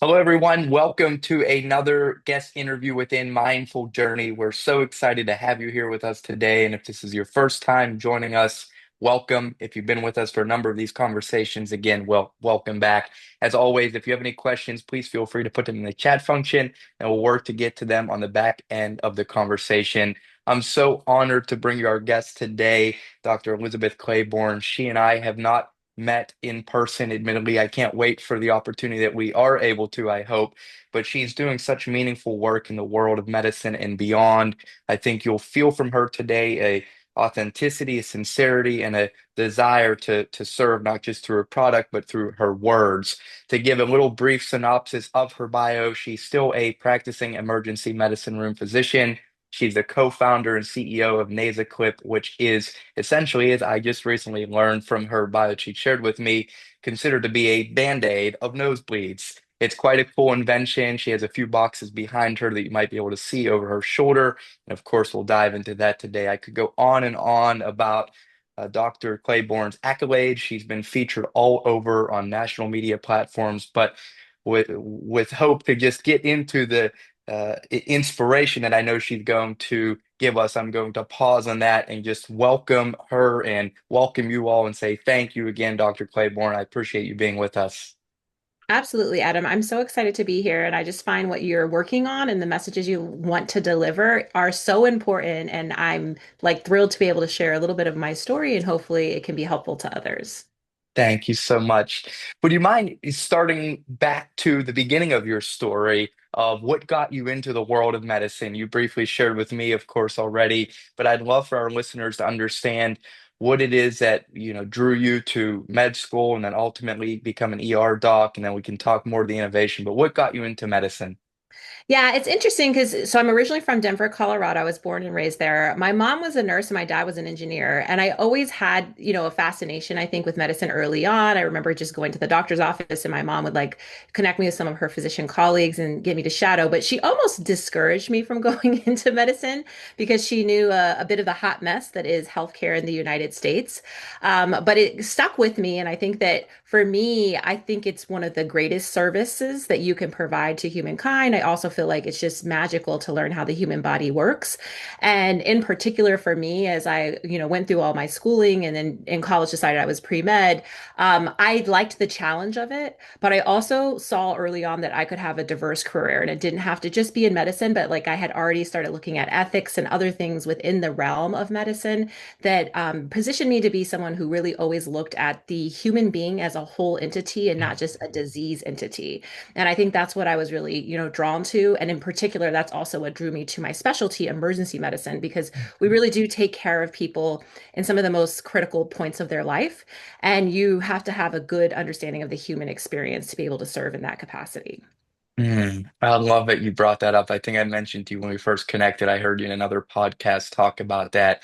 Hello, everyone. Welcome to another guest interview within Mindful Journey. We're so excited to have you here with us today. And if this is your first time joining us, welcome. If you've been with us for a number of these conversations, again, welcome back. As always, if you have any questions, please feel free to put them in the chat function and we'll work to get to them on the back end of the conversation. I'm so honored to bring you our guest today, Dr. Elizabeth Clayborne. She and I have not met in person. Admittedly, I can't wait for the opportunity that we are able to, I hope. But she's doing such meaningful work in the world of medicine and beyond. I think you'll feel from her today a authenticity, a sincerity, and a desire to serve not just through her product, but through her words. To give a little brief synopsis of her bio, she's still a practicing emergency medicine room physician. She's the co-founder and CEO of NasaClip, which is essentially, as I just recently learned from her bio she shared with me, considered to be a band-aid of nosebleeds. It's quite a cool invention. She has a few boxes behind her that you might be able to see over her shoulder. And of course, we'll dive into that today. I could go on and on about Dr. Clayborne's accolades. She's been featured all over on national media platforms, but with hope to just get into the inspiration that I know she's going to give us. I'm going to pause on that and just welcome her and welcome you all and say thank you again, Dr. Claiborne. I appreciate you being with us. Absolutely, Adam. I'm so excited to be here. And I just find what you're working on and the messages you want to deliver are so important. And I'm like thrilled to be able to share a little bit of my story and hopefully it can be helpful to others. Thank you so much. Would you mind starting back to the beginning of your story of what got you into the world of medicine? You briefly shared with me, of course, already, but I'd love for our listeners to understand what it is that, drew you to med school and then ultimately become an ER doc, and then we can talk more of the innovation. But what got you into medicine? Yeah, it's interesting because I'm originally from Denver, Colorado. I was born and raised there. My mom was a nurse and my dad was an engineer. And I always had, a fascination, I think, with medicine early on. I remember just going to the doctor's office and my mom would like connect me with some of her physician colleagues and get me to shadow. But she almost discouraged me from going into medicine because she knew a bit of the hot mess that is healthcare in the United States. But it stuck with me. And I think that for me, I think it's one of the greatest services that you can provide to humankind. I also feel like it's just magical to learn how the human body works. And in particular for me, as I, went through all my schooling and then in college decided I was pre-med, I liked the challenge of it, but I also saw early on that I could have a diverse career and it didn't have to just be in medicine, but like I had already started looking at ethics and other things within the realm of medicine that positioned me to be someone who really always looked at the human being as a whole entity and not just a disease entity. And I think that's what I was really, drawn to. And in particular, that's also what drew me to my specialty, emergency medicine, because we really do take care of people in some of the most critical points of their life. And you have to have a good understanding of the human experience to be able to serve in that capacity. I love that you brought that up. I think I mentioned to you when we first connected, I heard you in another podcast talk about that,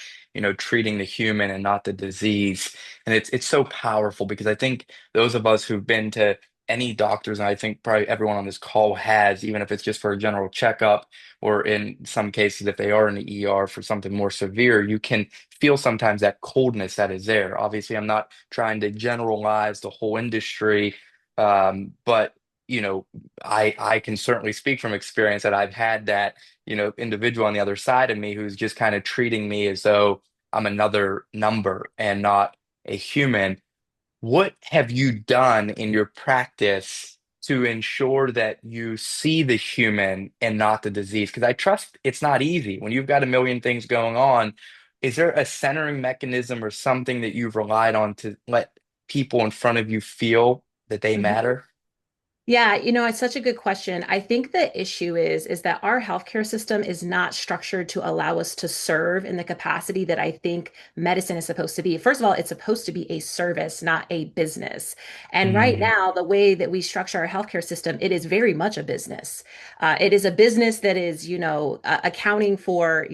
treating the human and not the disease. And it's so powerful because I think those of us who've been to any doctors, and I think probably everyone on this call has, even if it's just for a general checkup, or in some cases, if they are in the ER for something more severe, you can feel sometimes that coldness that is there. Obviously, I'm not trying to generalize the whole industry, but I can certainly speak from experience that I've had that, individual on the other side of me who's just kind of treating me as though I'm another number and not a human. What have you done in your practice to ensure that you see the human and not the disease? Because I trust it's not easy when you've got a million things going on. Is there a centering mechanism or something that you've relied on to let people in front of you feel that they matter? Yeah, it's such a good question. I think the issue is that our healthcare system is not structured to allow us to serve in the capacity that I think medicine is supposed to be. First of all, it's supposed to be a service, not a business. And right Mm. now, the way that we structure our healthcare system, it is very much a business. It is a business that is, accounting for,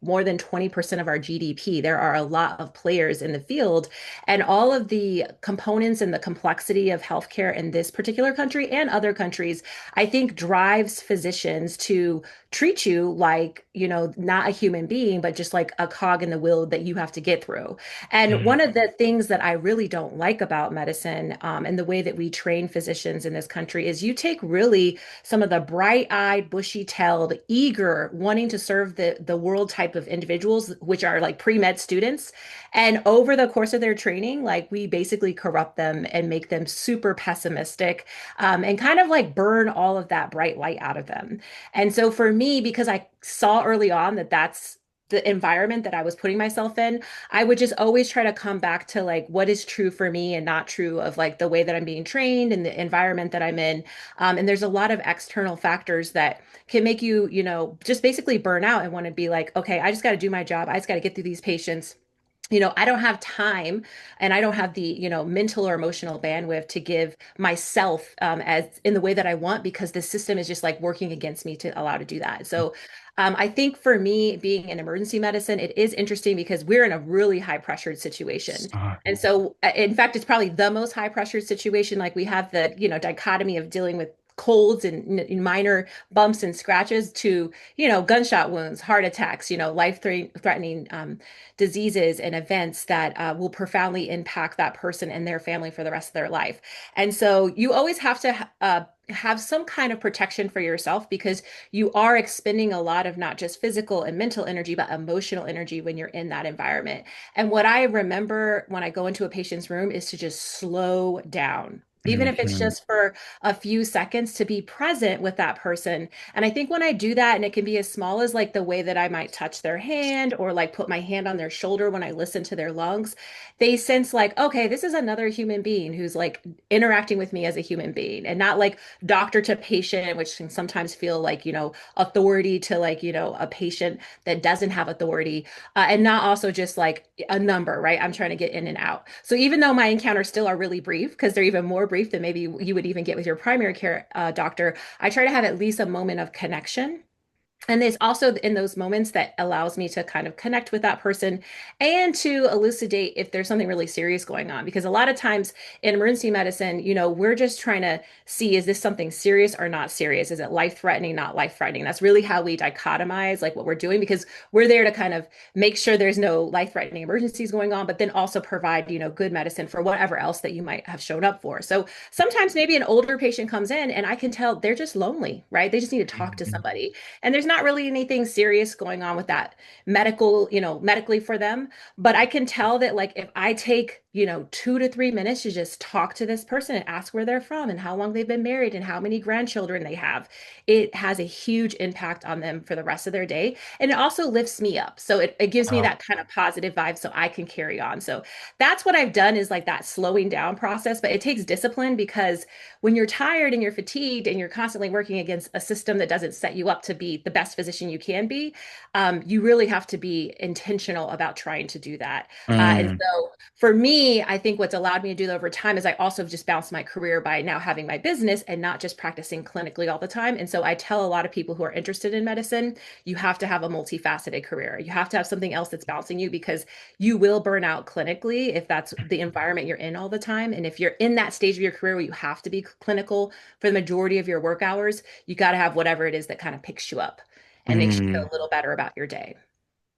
more than 20% of our GDP. There are a lot of players in the field, and all of the components and the complexity of healthcare in this particular country and other countries, I think drives physicians to treat you like, not a human being, but just like a cog in the wheel that you have to get through. And one of the things that I really don't like about medicine, and the way that we train physicians in this country is you take really some of the bright-eyed, bushy-tailed, eager, wanting to serve the world type of individuals, which are like pre-med students. And over the course of their training, like we basically corrupt them and make them super pessimistic, and kind of like burn all of that bright light out of them. And so for me, because I saw early on that that's the environment that I was putting myself in, I would just always try to come back to like what is true for me and not true of like the way that I'm being trained and the environment that I'm in. And there's a lot of external factors that can make you, just basically burn out and want to be like, okay, I just got to do my job. I just got to get through these patients. I don't have time and I don't have the, mental or emotional bandwidth to give myself, as in the way that I want, because the system is just like working against me to allow to do that. So I think for me, being in emergency medicine, it is interesting because we're in a really high pressured situation. And so, in fact, it's probably the most high pressured situation. Like we have the, dichotomy of dealing with colds and minor bumps and scratches to, gunshot wounds, heart attacks, life-threatening diseases and events that will profoundly impact that person and their family for the rest of their life. And so you always have to have some kind of protection for yourself because you are expending a lot of not just physical and mental energy, but emotional energy when you're in that environment. And what I remember when I go into a patient's room is to just slow down. Even if it's Mhm. just for a few seconds to be present with that person. And I think when I do that, and it can be as small as like the way that I might touch their hand or like put my hand on their shoulder when I listen to their lungs, they sense like, okay, this is another human being who's like interacting with me as a human being and not like doctor to patient, which can sometimes feel like, authority to like, a patient that doesn't have authority, and not also just like a number, right? I'm trying to get in and out. So even though my encounters still are really brief, because they're even more brief than maybe you would even get with your primary care doctor, I try to have at least a moment of connection. And there's also in those moments that allows me to kind of connect with that person and to elucidate if there's something really serious going on. Because a lot of times in emergency medicine, we're just trying to see, is this something serious or not serious? Is it life-threatening, not life-threatening? That's really how we dichotomize like what we're doing because we're there to kind of make sure there's no life-threatening emergencies going on, but then also provide, good medicine for whatever else that you might have shown up for. So sometimes maybe an older patient comes in and I can tell they're just lonely, right? They just need to talk to Mhm. somebody. And there's not really anything serious going on with that medically for them. But I can tell that, like, if I take, 2 to 3 minutes to just talk to this person and ask where they're from and how long they've been married and how many grandchildren they have, it has a huge impact on them for the rest of their day. And it also lifts me up. So it gives me Oh, that kind of positive vibe so I can carry on. So that's what I've done is like that slowing down process. But it takes discipline because when you're tired and you're fatigued and you're constantly working against a system that doesn't set you up to be the best physician you can be, you really have to be intentional about trying to do that. And mm, so for me, I think what's allowed me to do that over time is I also just bounced my career by now having my business and not just practicing clinically all the time. And so I tell a lot of people who are interested in medicine, you have to have a multifaceted career. You have to have something else that's bouncing you because you will burn out clinically if that's the environment you're in all the time. And if you're in that stage of your career where you have to be clinical for the majority of your work hours, you got to have whatever it is that kind of picks you up and makes you feel mm. a little better about your day.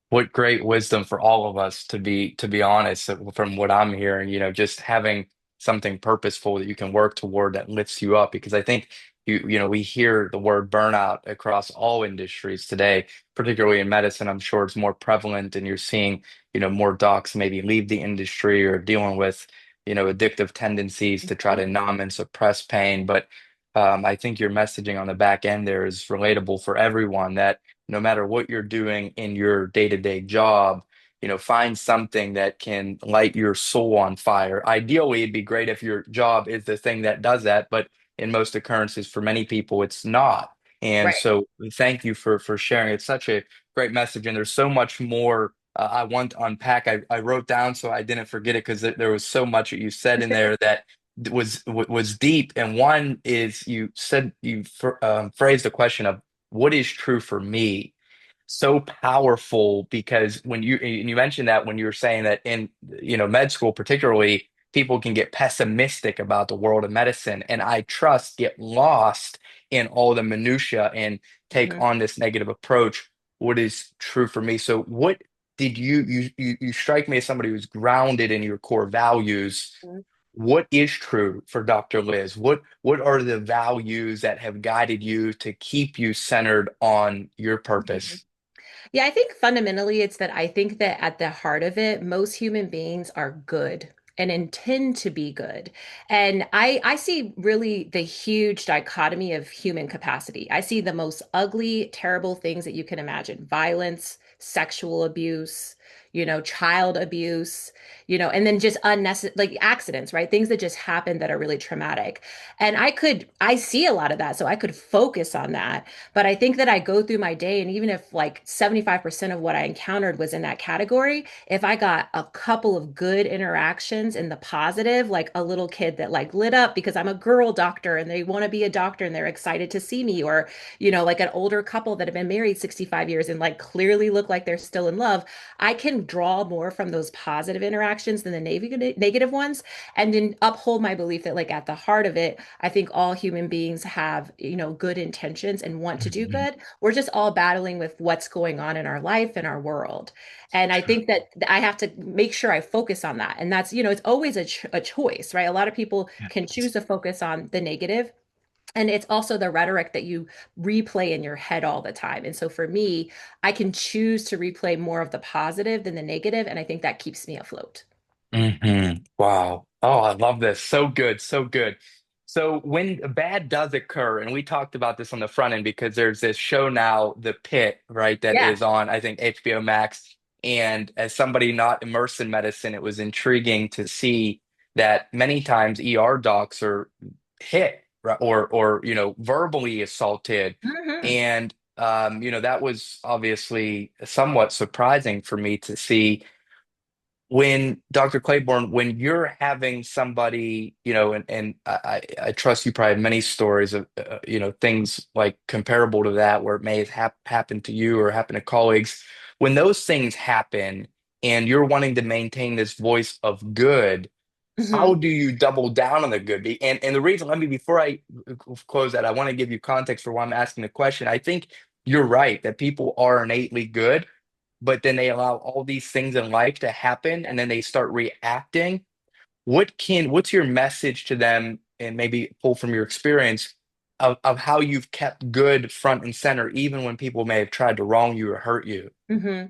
What great wisdom for all of us to be honest, from what I'm hearing, just having something purposeful that you can work toward that lifts you up. Because I think we hear the word burnout across all industries today, particularly in medicine. I'm sure it's more prevalent, and you're seeing, more docs maybe leave the industry or dealing with, addictive tendencies to try Mhm. to numb and suppress pain. But I think your messaging on the back end there is relatable for everyone that no matter what you're doing in your day-to-day job, find something that can light your soul on fire. Ideally, it'd be great if your job is the thing that does that, but in most occurrences, for many people, it's not. And Right. so, thank you for sharing. It's such a great message, and there's so much more I want to unpack. I wrote down so I didn't forget it because there was so much that you said in there that was deep. And one is you said phrased the question of what is true for me, so powerful because when you mentioned that when you were saying that in med school particularly, people can get pessimistic about the world of medicine, and I trust get lost in all the minutia and take Mhm. on this negative approach. What is true for me? So, what did you strike me as somebody who's grounded in your core values? What is true for Dr. Liz? What are the values that have guided you to keep you centered on your Mhm. purpose? Yeah, I think fundamentally it's that I think that at the heart of it, most human beings are good and intend to be good. And I see really the huge dichotomy of human capacity. I see the most ugly, terrible things that you can imagine: violence, sexual abuse, child abuse, and then just unnecessary like accidents, right? Things that just happen that are really traumatic. And I see a lot of that, so I could focus on that. But I think that I go through my day, and even if like 75% of what I encountered was in that category, if I got a couple of good interactions in the positive, like a little kid that like lit up because I'm a girl doctor and they want to be a doctor and they're excited to see me, or, like an older couple that have been married 65 years and like clearly look like they're still in love, I can draw more from those positive interactions than the negative ones, and then uphold my belief that like at the heart of it, I think all human beings have, good intentions and want to do Mhm. good. We're just all battling with what's going on in our life and our world. And I think that I have to make sure I focus on that. And that's, it's always a choice, right? A lot of people can choose to focus on the negative, and it's also the rhetoric that you replay in your head all the time. And so for me, I can choose to replay more of the positive than the negative, and I think that keeps me afloat. Wow. Oh, I love this. So good. So good. So when bad does occur, and we talked about this on the front end because there's this show now, The Pit, right, that Yeah. is on, I think, HBO Max. And as somebody not immersed in medicine, it was intriguing to see that many times ER docs are hit right, or verbally assaulted. Hmm. And that was obviously somewhat surprising for me to see when Dr. Clayborne, when you're having somebody, and I trust you probably have many stories of, things like comparable to that where it may have happened to you or happened to colleagues. When those things happen and you're wanting to maintain this voice of good, how Hmm. do you double down on the good? And the reason, let me, before I close that, I want to give you context for why I'm asking the question. I think you're right that people are innately good, but then they allow all these things in life to happen and then they start reacting. What's your message to them, and maybe pull from your experience of how you've kept good front and center even when people may have tried to wrong you or hurt you? Hmm.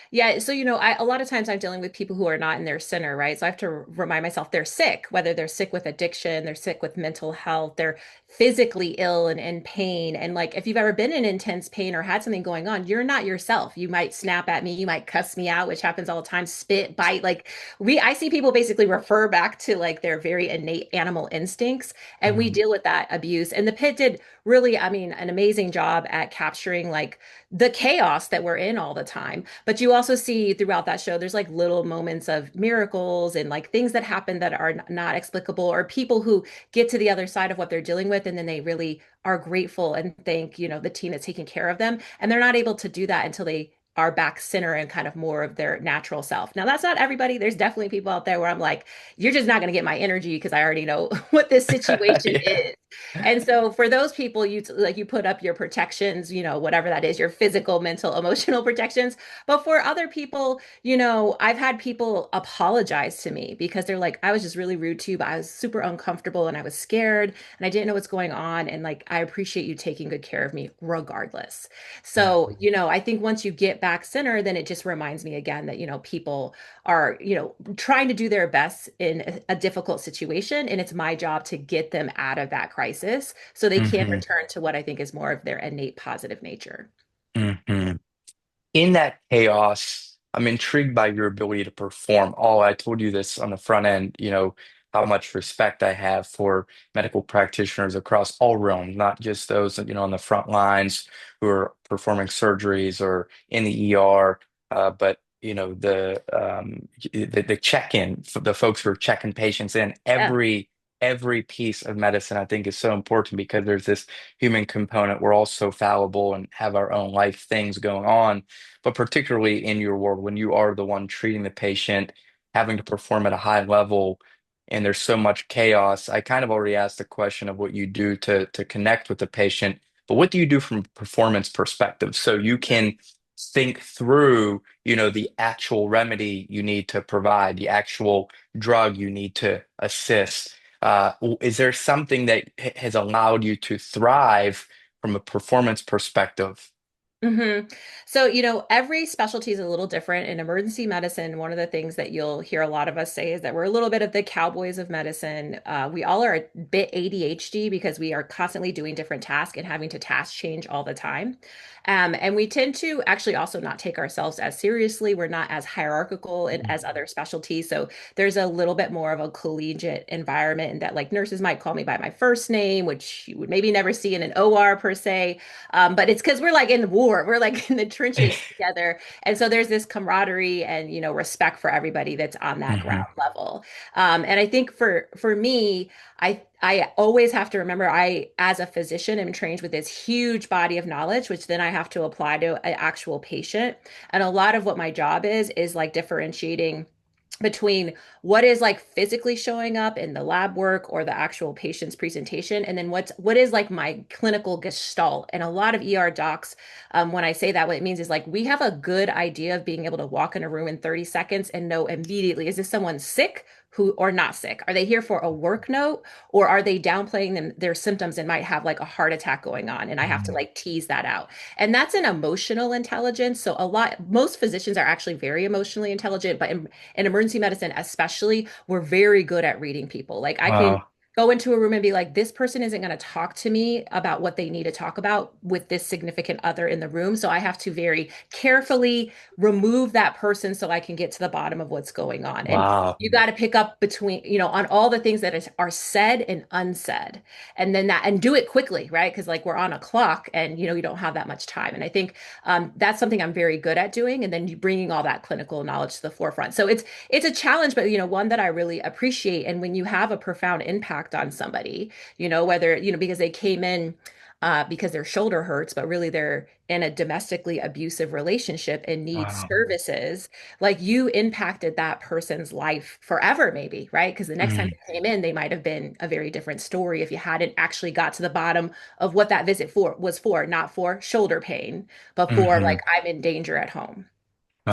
Yeah, so a lot of times I'm dealing with people who are not in their center, right? So I have to remind myself they're sick, whether they're sick with addiction, they're sick with mental health, they're physically ill and in pain. And like if you've ever been in intense pain or had something going on, you're not yourself. You might snap at me, you might cuss me out, which happens all the time, spit, bite. Like I see people basically refer back to like their very innate animal instincts, and we Mhm. deal with that abuse. And the pit did really, I mean, an amazing job at capturing like the chaos that we're in all the time. But you also see throughout that show, there's like little moments of miracles and like things that happen that are not explicable, or people who get to the other side of what they're dealing with and then they really are grateful and thank, the team that's taking care of them. And they're not able to do that until they are back center and kind of more of their natural self. Now, that's not everybody. There's definitely people out there where I'm like, you're just not going to get my energy because I already know what this situation Yeah. is. And so for those people, you put up your protections, whatever that is, your physical, mental, emotional protections. But for other people, I've had people apologize to me because they're like, I was just really rude to you, but I was super uncomfortable and I was scared and I didn't know what's going on. And like, I appreciate you taking good care of me regardless. So, I think once you get back center, then it just reminds me again that, people are, trying to do their best in a difficult situation. And it's my job to get them out of that crisis so they can Hmm. return to what I think is more of their innate positive nature. Hmm. In that chaos, I'm intrigued by your ability to perform. Oh, I told you this on the front end, how much respect I have for medical practitioners across all realms, not just those, on the front lines who are performing surgeries or in the ER, but the check-in, the folks who are checking patients in. Yeah. Every piece of medicine I think is so important because there's this human component. We're all so fallible and have our own life things going on, but particularly in your world, when you are the one treating the patient, having to perform at a high level, and there's so much chaos. I kind of already asked the question of what you do to connect with the patient, but what do you do from a performance perspective so you can think through, the actual remedy you need to provide, the actual drug you need to assist? Is there something that has allowed you to thrive from a performance perspective? hmm So, every specialty is a little different. In emergency medicine, one of the things that you'll hear a lot of us say is that we're a little bit of the cowboys of medicine. We all are a bit ADHD because we are constantly doing different tasks and having to task change all the time. And we tend to actually also not take ourselves as seriously. We're not as hierarchical as other specialties. So there's a little bit more of a collegiate environment, and that like nurses might call me by my first name, which you would maybe never see in an OR per se. But it's because we're like in the war, we're like in the trenches together. And so there's this camaraderie and, respect for everybody that's on that ground Hmm. level. And I think for me, I always have to remember I, as a physician, am trained with this huge body of knowledge, which then I have to apply to an actual patient. And a lot of what my job is like differentiating between what is like physically showing up in the lab work or the actual patient's presentation, and then what is like my clinical gestalt. And a lot of ER docs, when I say that, what it means is like we have a good idea of being able to walk in a room in 30 seconds and know immediately, is this someone sick who or not sick? Are they here for a work note, or are they downplaying their symptoms and might have like a heart attack going on? And I have to like tease that out. And that's an emotional intelligence. So most physicians are actually very emotionally intelligent, but in emergency medicine, especially, we're very good at reading people. Like I can Wow. go into a room and be like, this person isn't going to talk to me about what they need to talk about with this significant other in the room. So I have to very carefully remove that person so I can get to the bottom of what's going on. And Wow. you got to pick up between, on all the things that are said and unsaid. And then and do it quickly, right? Because like we're on a clock and, you don't have that much time. And I think that's something I'm very good at doing. And then you bringing all that clinical knowledge to the forefront. So it's a challenge, but one that I really appreciate. And when you have a profound impact on somebody, whether, because they came in because their shoulder hurts, but really they're in a domestically abusive relationship and need Wow. services, like you impacted that person's life forever, maybe, right? Because the next time Mm, they came in, they might have been a very different story if you hadn't actually got to the bottom of what that visit was for, not for shoulder pain, but for like, hmm. I'm in danger at home.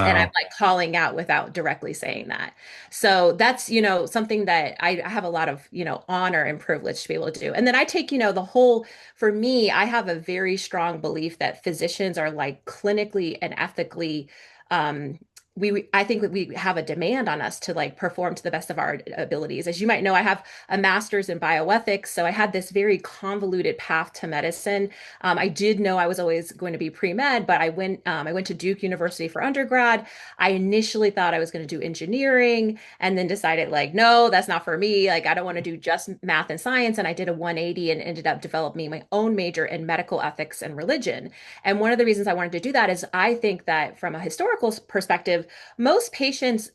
And I'm Wow. like calling out without directly saying that. So that's, something that I have a lot of, honor and privilege to be able to do. And then I take, for me, I have a very strong belief that physicians are like clinically and ethically, um, I think that we have a demand on us to like perform to the best of our abilities. As you might know, I have a master's in bioethics, so I had this very convoluted path to medicine. I did know I was always going to be pre-med, but I went to Duke University for undergrad. I initially thought I was going to do engineering and then decided like, no, that's not for me. Like, I don't want to do just math and science. And I did a 180 and ended up developing my own major in medical ethics and religion. And one of the reasons I wanted to do that is I think that from a historical perspective, most patients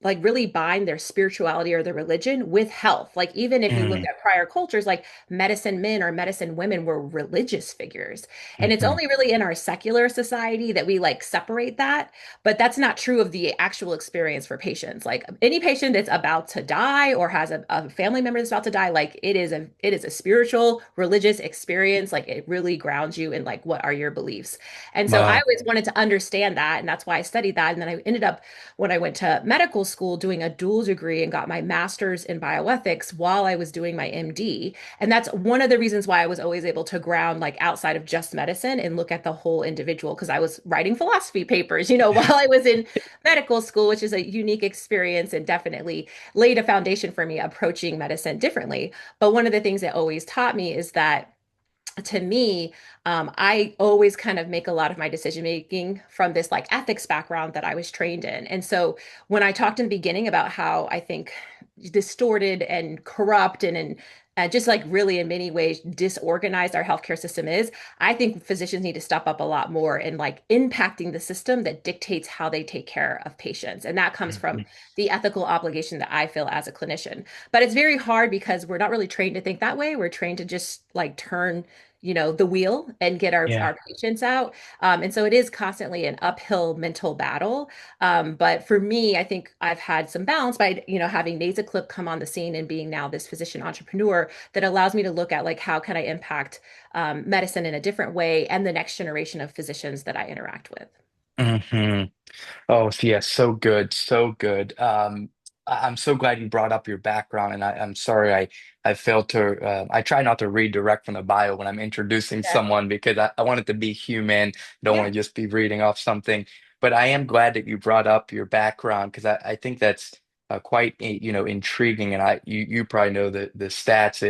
like really bind their spirituality or their religion with health. Like even if you look Mm, at prior cultures, like medicine men or medicine women were religious figures. And it's hmm. only really in our secular society that we like separate that. But that's not true of the actual experience for patients. Like any patient that's about to die or has a family member that's about to die, like it is a spiritual, religious experience. Like it really grounds you in like what are your beliefs. And so I Wow. always wanted to understand that. And that's why I studied that. And then I ended up when I went to medical school doing a dual degree and got my master's in bioethics while I was doing my MD. And that's one of the reasons why I was always able to ground like outside of just medicine and look at the whole individual because I was writing philosophy papers, while I was in medical school, which is a unique experience and definitely laid a foundation for me approaching medicine differently. But one of the things it always taught me is that to me, I always kind of make a lot of my decision making from this like ethics background that I was trained in. And so when I talked in the beginning about how I think distorted and corrupt and and just like really in many ways disorganized our healthcare system is, I think physicians need to step up a lot more in like impacting the system that dictates how they take care of patients. And that comes from Mhm. the ethical obligation that I feel as a clinician. But it's very hard because we're not really trained to think that way. We're trained to just like turn, the wheel and get Yeah. our patients out. And so it is constantly an uphill mental battle. But for me, I think I've had some balance by, having NasaClip come on the scene and being now this physician entrepreneur that allows me to look at like how can I impact medicine in a different way and the next generation of physicians that I interact with. Hmm. Oh, yes, so good, so good. I'm so glad you brought up your background, and I'm sorry I failed to. I try not to read direct from the bio when I'm introducing Yeah. someone because I want it to be human. Don't want Yeah. to just be reading off something. But I am glad that you brought up your background because I think that's quite intriguing, and you probably know the stats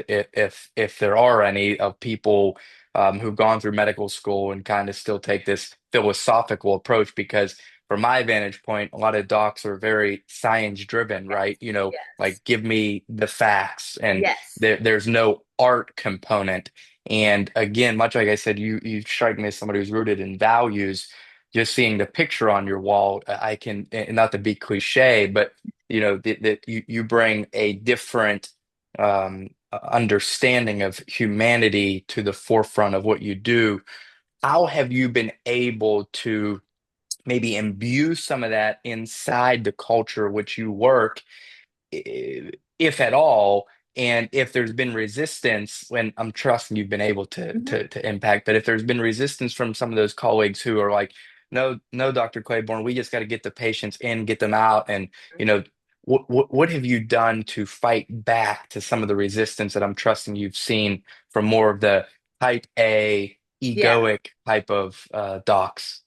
if there are any of people who've gone through medical school and kind of still take this philosophical approach because from my vantage point, a lot of docs are very science driven, right? Yes. Like give me the facts, and Yes. there's no art component. And again, much like I said, you strike me as somebody who's rooted in values. Just seeing the picture on your wall, I can, and not to be cliche, but that you bring a different understanding of humanity to the forefront of what you do. How have you been able to maybe imbue some of that inside the culture which you work, if at all, and if there's been resistance when I'm trusting you've been able to Mhm. to impact, but if there's been resistance from some of those colleagues who are like, no, no, Dr. Claiborne, we just got to get the patients in, get them out, and what have you done to fight back to some of the resistance that I'm trusting you've seen from more of the type A, Yeah. egoic type of docs?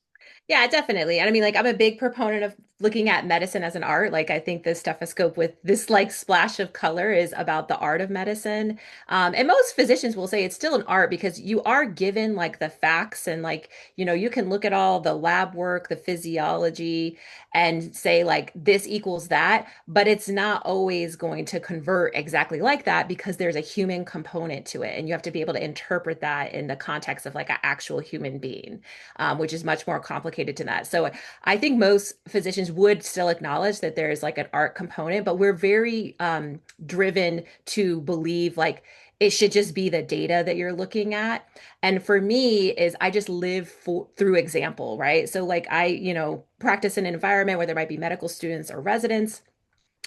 Yeah, definitely. And I mean, like, I'm a big proponent of looking at medicine as an art. Like, I think the stethoscope with this like splash of color is about the art of medicine. And most physicians will say it's still an art because you are given like the facts and like, you can look at all the lab work, the physiology, and say like this equals that, but it's not always going to convert exactly like that because there's a human component to it. And you have to be able to interpret that in the context of like an actual human being, which is much more complicated to that. So I think most physicians would still acknowledge that there is like an art component, but we're very driven to believe like it should just be the data that you're looking at. And for me is I just live through example, right? So like I, practice in an environment where there might be medical students or residents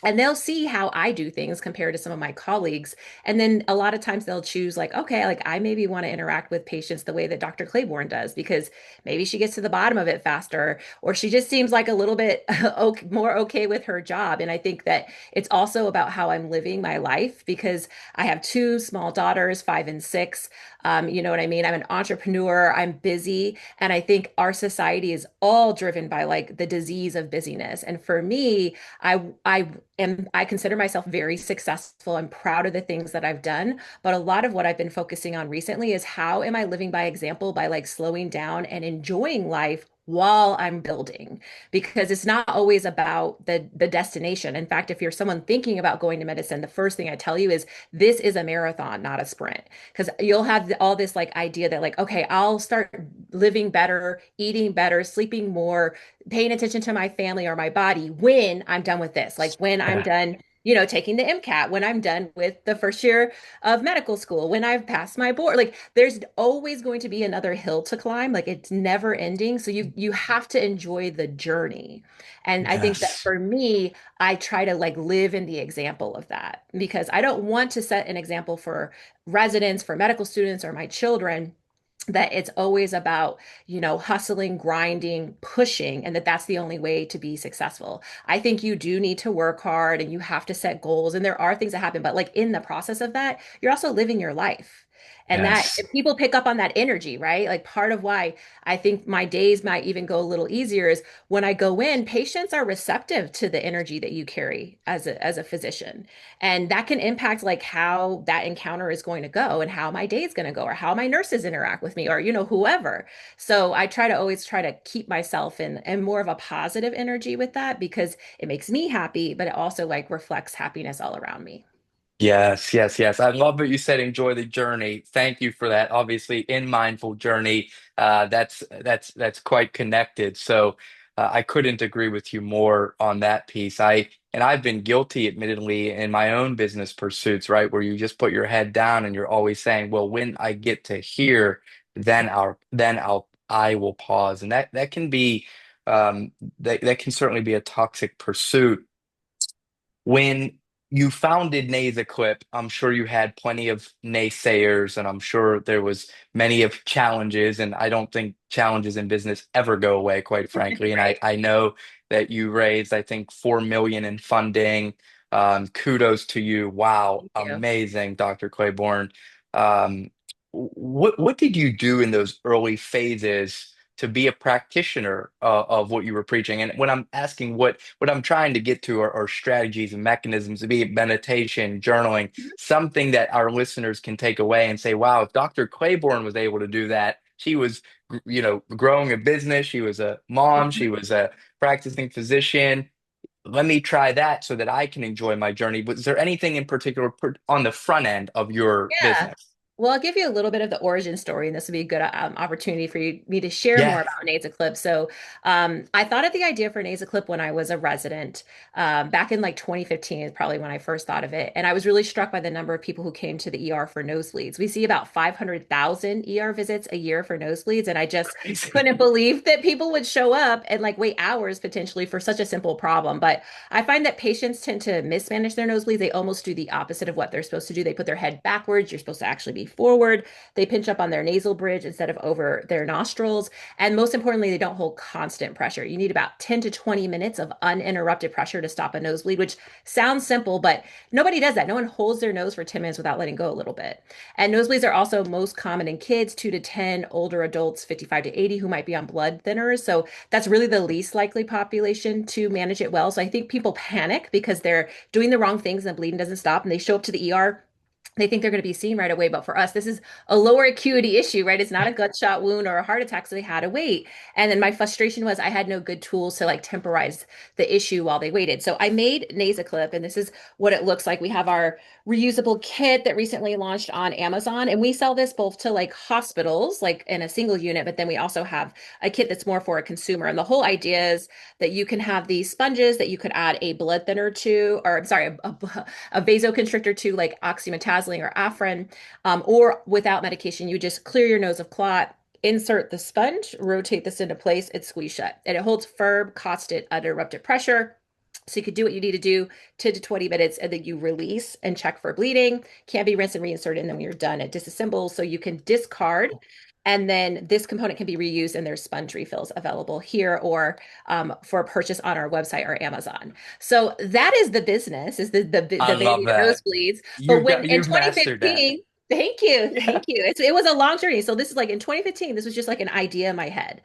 and they'll see how I do things compared to some of my colleagues. And then a lot of times they'll choose like, okay, like I maybe want to interact with patients the way that Dr. Claiborne does because maybe she gets to the bottom of it faster, or she just seems like a little bit more okay with her job. And I think that it's also about how I'm living my life because I have two small daughters, 5 and 6. You know what I mean? I'm an entrepreneur, I'm busy. And I think our society is all driven by like the disease of busyness. And for me, I consider myself very successful. I'm proud of the things that I've done, but a lot of what I've been focusing on recently is how am I living by example by like slowing down and enjoying life while I'm building, because it's not always about the destination. In fact, if you're someone thinking about going to medicine, the first thing I tell you is this is a marathon, not a sprint. Because you'll have all this like idea that like, okay, I'll start living better, eating better, sleeping more, paying attention to my family or my body when I'm done with this, like when I'm Yeah. done, taking the MCAT, when I'm done with the first year of medical school, when I've passed my board. Like there's always going to be another hill to climb. Like it's never ending. So you have to enjoy the journey. And I think that Yes. for me, I try to like live in the example of that because I don't want to set an example for residents, for medical students, or my children that it's always about, hustling, grinding, pushing, and that that's the only way to be successful. I think you do need to work hard and you have to set goals, and there are things that happen, but like in the process of that, you're also living your life. And that Yes. if people pick up on that energy, right? Like part of why I think my days might even go a little easier is when I go in, patients are receptive to the energy that you carry as a physician. And that can impact like how that encounter is going to go and how my day is going to go or how my nurses interact with me or, whoever. So I try to always try to keep myself in more of a positive energy with that because it makes me happy, but it also like reflects happiness all around me. Yes, yes, yes. I love what you said. Enjoy the journey. Thank you for that. Obviously, in mindful journey, that's quite connected. So I couldn't agree with you more on that piece. I've been guilty, admittedly, in my own business pursuits, right, where you just put your head down and you're always saying, "Well, when I get to here, I will pause," and that can be that can certainly be a toxic pursuit. When you founded NasaClip, I'm sure you had plenty of naysayers, and I'm sure there was many of challenges, and I don't think challenges in business ever go away, quite frankly. And I, Right. I know that you raised, I think, 4 million in funding. Kudos to you. Wow, Thank you. amazing, Dr. Clayborne. Um, what did you do in those early phases to be a practitioner of what you were preaching? And when I'm asking what I'm trying to get to are strategies and mechanisms, be it meditation, journaling, something that our listeners can take away and say, wow, if Dr. Claiborne was able to do that, she was, growing a business, she was a mom, she Mhm. was a practicing physician. Let me try that so that I can enjoy my journey. Was there anything in particular on the front end of your Yeah. business? Well, I'll give you a little bit of the origin story, and this would be a good opportunity for me to share more Yes. about NasaClip. So, I thought of the idea for NasaClip when I was a resident, back in like 2015 is probably when I first thought of it. And I was really struck by the number of people who came to the ER for nosebleeds. We see about 500,000 ER visits a year for nosebleeds, and I just Crazy. couldn't believe that people would show up and like wait hours potentially for such a simple problem. But I find that patients tend to mismanage their nosebleeds. They almost do the opposite of what they're supposed to do. They put their head backwards. You're supposed to actually be forward. They pinch up on their nasal bridge instead of over their nostrils. And most importantly, they don't hold constant pressure. You need about 10 to 20 minutes of uninterrupted pressure to stop a nosebleed, which sounds simple, but nobody does that. No one holds their nose for 10 minutes without letting go a little bit. And nosebleeds are also most common in kids, 2 to 10, older adults, 55 to 80, who might be on blood thinners. So that's really the least likely population to manage it well. So I think people panic because they're doing the wrong things and the bleeding doesn't stop and they show up to the ER. They think they're going to be seen right away. But for us, this is a lower acuity issue, right? It's not a gunshot wound or a heart attack. So they had to wait. And then my frustration was I had no good tools to like temporize the issue while they waited. So I made NasaClip, and this is what it looks like. We have our reusable kit that recently launched on Amazon, and we sell this both to like hospitals, like in a single unit, but then we also have a kit that's more for a consumer. And the whole idea is that you can have these sponges that you could add a blood thinner to, or I'm sorry, a vasoconstrictor to, like oxymetazoline or Afrin, or without medication, you just clear your nose of clot. Insert the sponge, rotate this into place, and squeeze shut. And it holds firm, constant, uninterrupted pressure. So you could do what you need to do 10 to 20 minutes, and then you release and check for bleeding. Can be rinsed and reinserted, and then when you're done, it disassembles. So you can discard. And then this component can be reused, and there's sponge refills available here or for purchase on our website or Amazon. So that is the business, is I the love baby, the that. nosebleeds. But when in You've mastered that. 2015, thank you, Yeah. thank you. It was a long journey. So this is like in 2015, this was just like an idea in my head.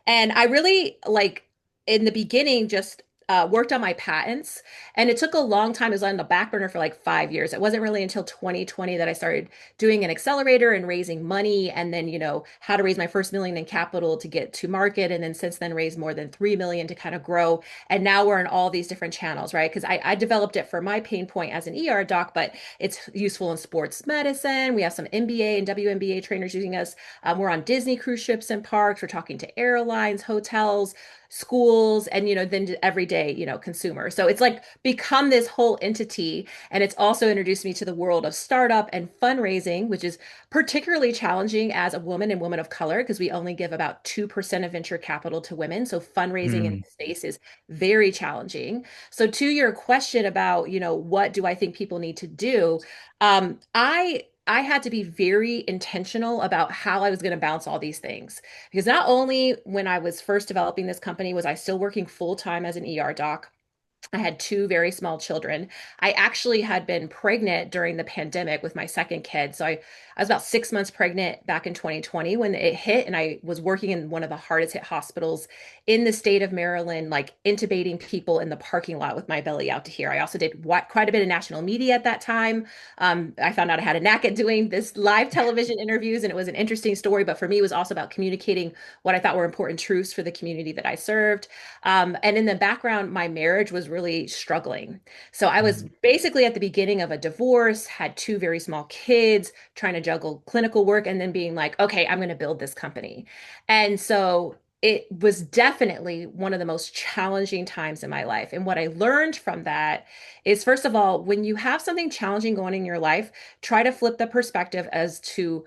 And I really like in the beginning just worked on my patents, and it took a long time. It was on the back burner for like 5 years. It wasn't really until 2020 that I started doing an accelerator and raising money, and then how to raise my first million in capital to get to market, and then since then raised more than 3 million to kind of grow. And now we're in all these different channels, right? Because I developed it for my pain point as an ER doc, but it's useful in sports medicine. We have some MBA and WNBA trainers using us. We're on Disney cruise ships and parks. We're talking to airlines, hotels, schools, and then everyday consumer. So it's like become this whole entity. And it's also introduced me to the world of startup and fundraising, which is particularly challenging as a woman and woman of color because we only give about 2% of venture capital to women. So fundraising in Hmm. this space is very challenging. So to your question about, what do I think people need to do? I had to be very intentional about how I was going to balance all these things. Because not only when I was first developing this company was I still working full time as an ER doc, I had two very small children. I actually had been pregnant during the pandemic with my second kid. So I was about 6 months pregnant back in 2020 when it hit, and I was working in one of the hardest hit hospitals in the state of Maryland, like intubating people in the parking lot with my belly out to here. I also did quite a bit of national media at that time. I found out I had a knack at doing this live television interviews, and it was an interesting story. But for me, it was also about communicating what I thought were important truths for the community that I served. And in the background, my marriage was really struggling. So I was basically at the beginning of a divorce, had two very small kids, trying to juggle clinical work and then being like, okay, I'm going to build this company. And so it was definitely one of the most challenging times in my life. And what I learned from that is, first of all, when you have something challenging going in your life, try to flip the perspective as to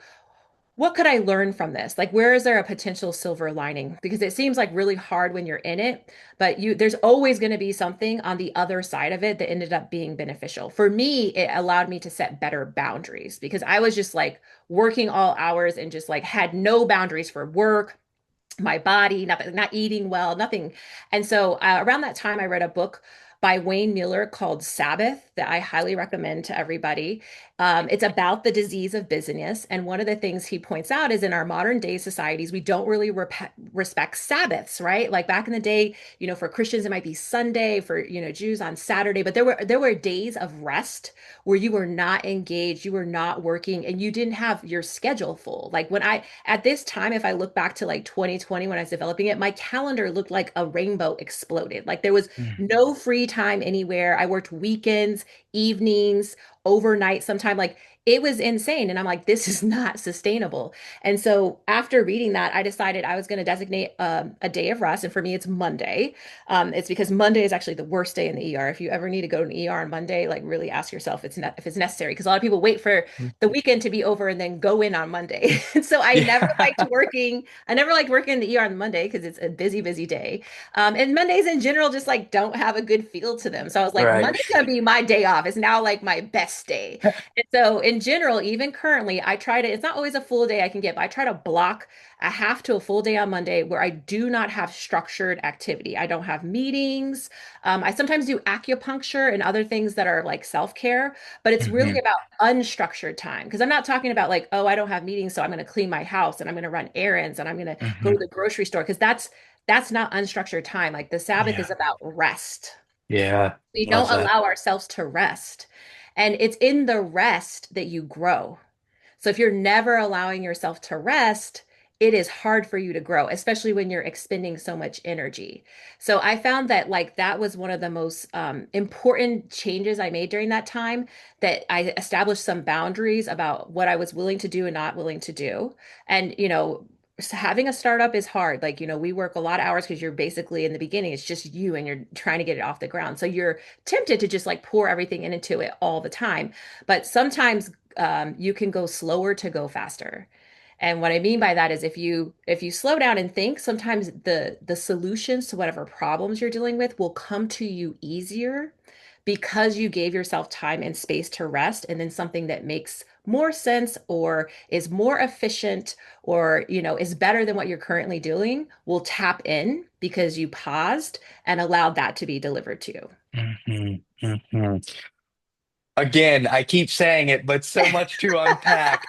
what could I learn from this? Like, where is there a potential silver lining? Because it seems like really hard when you're in it, but there's always going to be something on the other side of it that ended up being beneficial. For me, it allowed me to set better boundaries because I was just like working all hours and just like had no boundaries for work, my body, not eating well, nothing. And so around that time, I read a book by Wayne Mueller called Sabbath that I highly recommend to everybody. It's about the disease of busyness. And one of the things he points out is in our modern day societies, we don't really respect Sabbaths, right? Like back in the day, for Christians, it might be Sunday, for, Jews on Saturday, but there were days of rest where you were not engaged, you were not working, and you didn't have your schedule full. Like at this time, if I look back to like 2020 when I was developing it, my calendar looked like a rainbow exploded. Like there was no free time anywhere. I worked weekends, evenings, overnight sometime. Like it was insane. And I'm like, this is not sustainable. And so after reading that, I decided I was going to designate a day of rest. And for me, it's Monday. It's because Monday is actually the worst day in the ER. If you ever need to go to an ER on Monday, like really ask yourself if it's necessary. Because a lot of people wait for the weekend to be over and then go in on Monday. And so Yeah. I never liked working in the ER on Monday because it's a busy, busy day. And Mondays in general just like don't have a good feel to them. So I was like, Right. Monday's gonna be my day off. It's now like my best day. And so in general, even currently, it's not always a full day I can get, but I try to block a half to a full day on Monday where I do not have structured activity. I don't have meetings. I sometimes do acupuncture and other things that are like self-care, but it's really Hmm. about unstructured time. Because I'm not talking about like, oh, I don't have meetings, so I'm going to clean my house and I'm going to run errands and I'm going to go to Hmm. the grocery store because that's not unstructured time. Like the Sabbath is Yeah. about rest. Yeah. We Love don't that. allow ourselves to rest. And it's in the rest that you grow. So if you're never allowing yourself to rest, it is hard for you to grow, especially when you're expending so much energy. So I found that like that was one of the most important changes I made during that time, that I established some boundaries about what I was willing to do and not willing to do. And, having a startup is hard. Like, we work a lot of hours because you're basically in the beginning, it's just you and you're trying to get it off the ground. So you're tempted to just like pour everything into it all the time. But sometimes you can go slower to go faster. And what I mean by that is if you slow down and think, sometimes the solutions to whatever problems you're dealing with will come to you easier because you gave yourself time and space to rest, and then something that makes more sense or is more efficient or is better than what you're currently doing will tap in because you paused and allowed that to be delivered to you. Hmm. Hmm. Again, I keep saying it, but so much to unpack.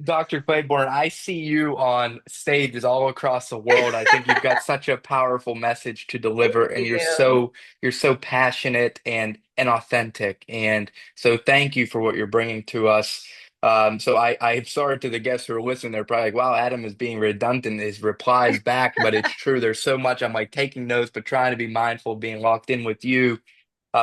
Dr. Clayborne, I see you on stages all across the world. I think you've got such a powerful message to deliver, Thank and you. you're so passionate and authentic. And so, thank you for what you're bringing to us. So I'm sorry to the guests who are listening. They're probably like, "Wow, Adam is being redundant." His replies back, but it's true. There's so much. I'm like taking notes, but trying to be mindful, of being locked in with you.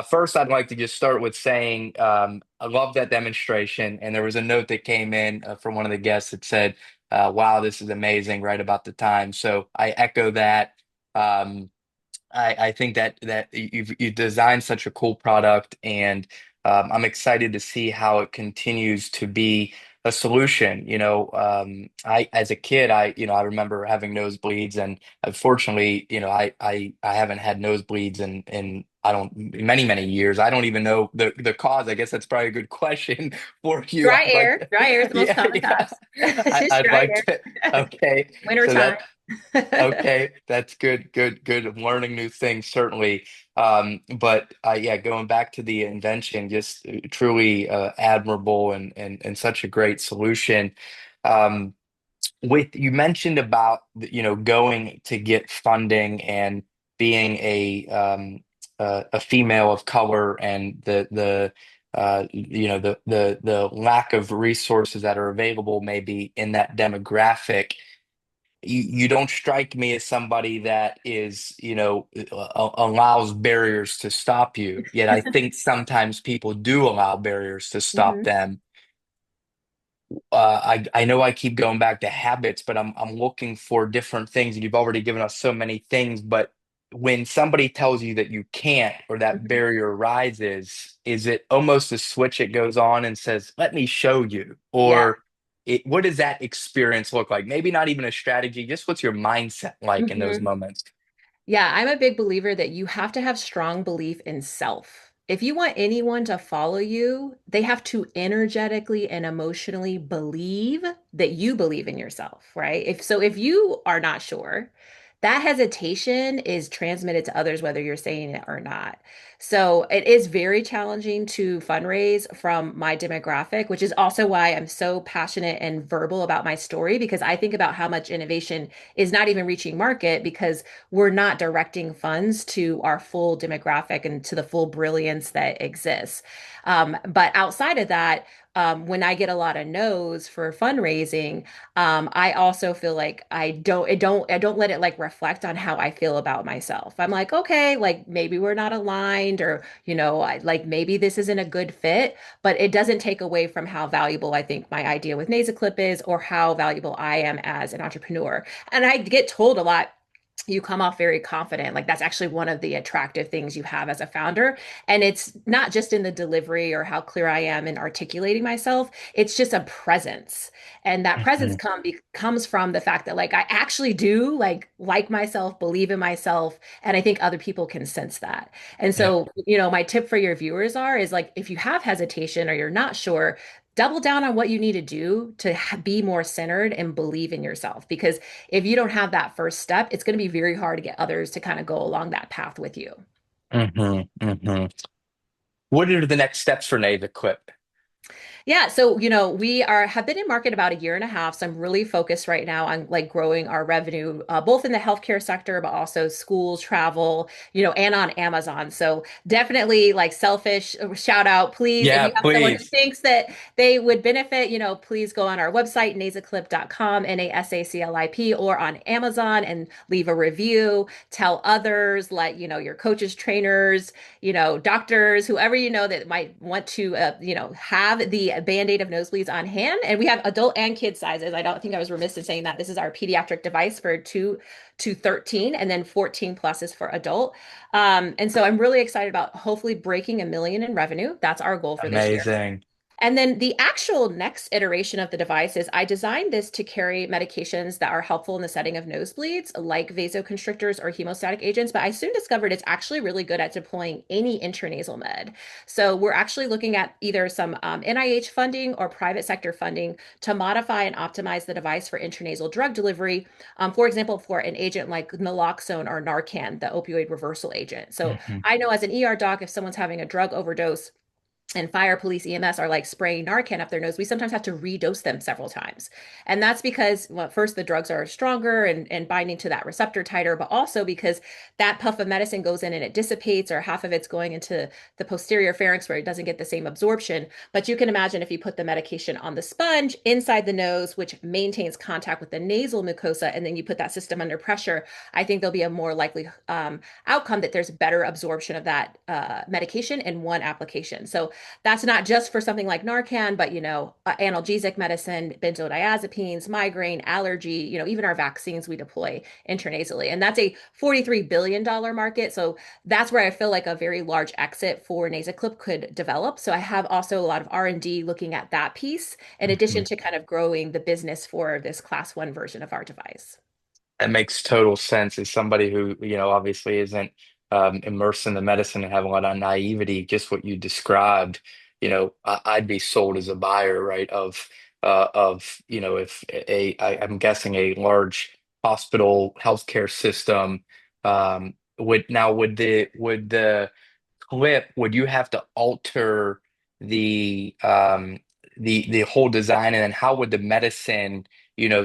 First, I'd like to just start with saying I love that demonstration. And there was a note that came in from one of the guests that said, "Wow, this is amazing!" Right about the time. So I echo that. Um, I think that you've designed such a cool product, and I'm excited to see how it continues to be a solution. I as a kid, I remember having nosebleeds, and unfortunately, I haven't had nosebleeds in I don't many many years. I don't even know the cause. I guess that's probably a good question for you. Dry I'd like air. to, Dry air is the most yeah, common yeah. cause. Just I'd dry like to. air. Okay, Winter so time. that. Okay, that's good, good, good. I'm learning new things, certainly. But yeah, going back to the invention, just truly admirable and such a great solution. Um, with you mentioned about going to get funding and being a female of color and the lack of resources that are available maybe in that demographic. you don't strike me as somebody that is, allows barriers to stop you. Yet I think sometimes people do allow barriers to stop Mhm. them. I know I keep going back to habits, but I'm looking for different things. And you've already given us so many things, but when somebody tells you that you can't or that Mhm. barrier rises, is it almost a switch it goes on and says, "Let me show you," Yeah. or what does that experience look like? Maybe not even a strategy, just what's your mindset like in those Mhm. moments? Yeah, I'm a big believer that you have to have strong belief in self. If you want anyone to follow you, they have to energetically and emotionally believe that you believe in yourself, right? If you are not sure, that hesitation is transmitted to others whether you're saying it or not. So it is very challenging to fundraise from my demographic, which is also why I'm so passionate and verbal about my story because I think about how much innovation is not even reaching market because we're not directing funds to our full demographic and to the full brilliance that exists. But outside of that, when I get a lot of no's for fundraising, I also feel like I don't let it like reflect on how I feel about myself. I'm like, okay, like maybe we're not aligned, or like maybe this isn't a good fit, but it doesn't take away from how valuable I think my idea with NasaClip is, or how valuable I am as an entrepreneur. And I get told a lot, you come off very confident. Like that's actually one of the attractive things you have as a founder. And it's not just in the delivery or how clear I am in articulating myself. It's just a presence. And that presence Mhm. comes from the fact that like I actually do like myself, believe in myself, and I think other people can sense that. And Yep. so, my tip for your viewers is like if you have hesitation or you're not sure, double down on what you need to do to be more centered and believe in yourself, because if you don't have that first step, it's going to be very hard to get others to kind of go along that path with you. What are the next steps for NasaClip? Yeah, so we are have been in market about a year and a half. So I'm really focused right now on like growing our revenue, both in the healthcare sector, but also schools, travel, and on Amazon. So definitely like selfish shout out, please. If Yeah, you have someone who please. thinks that they would benefit, please go on our website, nasaclip.com, NaSACLIP, or on Amazon and leave a review. Tell others, like your coaches, trainers, doctors, whoever that might want to, have the Band-Aid of nosebleeds on hand. And we have adult and kid sizes. I don't think I was remiss in saying that. This is our pediatric device for 2 to 13, and then 14 plus is for adult. And so I'm really excited about hopefully breaking 1 million in revenue. That's our goal for this year. Amazing. And then the actual next iteration of the device is I designed this to carry medications that are helpful in the setting of nosebleeds, like vasoconstrictors or hemostatic agents. But I soon discovered it's actually really good at deploying any intranasal med. So we're actually looking at either some NIH funding or private sector funding to modify and optimize the device for intranasal drug delivery. For example, for an agent like naloxone or Narcan, the opioid reversal agent. So Mhm. I know as an ER doc, if someone's having a drug overdose, and fire, police, EMS are like spraying Narcan up their nose, we sometimes have to redose them several times. And that's because, well, first, the drugs are stronger and binding to that receptor tighter, but also because that puff of medicine goes in and it dissipates, or half of it's going into the posterior pharynx where it doesn't get the same absorption. But you can imagine if you put the medication on the sponge inside the nose, which maintains contact with the nasal mucosa, and then you put that system under pressure, I think there'll be a more likely outcome that there's better absorption of that medication in one application. So that's not just for something like Narcan, but analgesic medicine, benzodiazepines, migraine, allergy, even our vaccines we deploy intranasally. And that's a $43 billion market. So that's where I feel like a very large exit for NasaClip could develop. So I have also a lot of R&D looking at that piece, in addition Mhm. to kind of growing the business for this class one version of our device. That makes total sense as somebody who, obviously isn't immersed in the medicine and have a lot of naivety, just what you described, I'd be sold as a buyer, right? If I'm guessing a large hospital healthcare system would the clip, would you have to alter the the whole design, and then how would the medicine,